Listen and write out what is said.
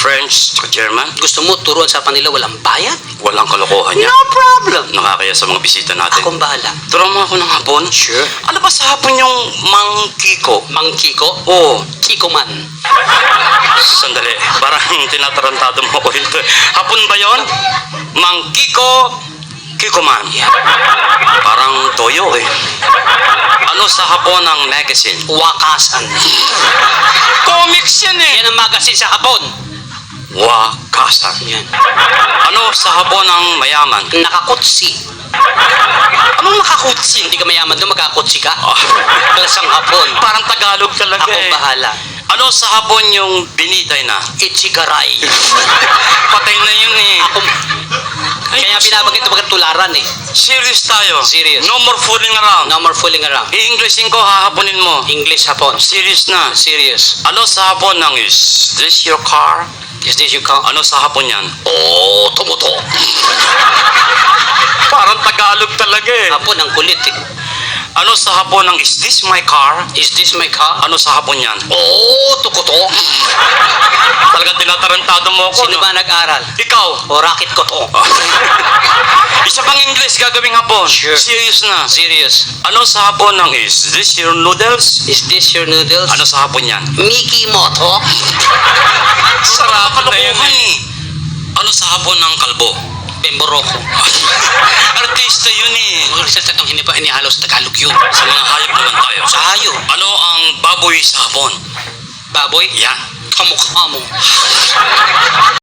French, tsaka German. Gusto mo turuan sa kanila walang bayad? Walang kalokohan niya. No problem. Nakakaya sa mga bisita natin. Akong bahala. Turuan mo ako ng hapon. Sure. Ano ba sa hapon yung Mang Kiko? Mang Kiko? Oo. Kiko man. Sandali, parang tinatarantado mo ko ito. Hapon ba yon? Mang Kiko, Kiko man. Yeah. Parang toyo eh. Ano sa hapon ng magazine? Wakasan. Comics yan eh. Yan ang magazine sa hapon. Wakasan. Yan. Ano sa hapon ng mayaman? Nakakutsi. Anong nakakutsi? Hindi ka mayaman doon, magkakutsi ka. Ah, Kalasang hapon. parang Tagalog talaga Akong eh. bahala. Ano sa hapon yung binitay na? Ichigaray. Patay na yun eh. Ako, kaya binabanggit ito tularan eh. Serious tayo. Serious. No more fooling around. No more fooling around. I-Englishin ko, hahaponin mo. English hapon. Serious na. Serious. Ano sa hapon ng is this your car? Is this your car? Ano sa hapon yan? Oh, tumuto. Parang Tagalog talaga eh. Hapon ang kulit eh. Ano sa hapon ng is this my car? Is this my car? Ano sa hapon yan? Oh, tukuto. Talagang tinatarantado mo ako. Sino no? ba nag-aral? Ikaw. O racket ko to. Isa pang English gagawing hapon. Sure. Serious na. Serious. Ano sa hapon ng is this your noodles? Is this your noodles? Ano sa hapon yan? Mickey Moto? Sarap na yun eh. Ano sa hapon ng kalbo? Pemboroko. Artista yun eh. Mga resulta itong hinihalos Tagalog yun. Sa mga hayop naman tayo. Sa hayop. Ano ang baboy sa hapon? Baboy? Yan. Kamukha mo.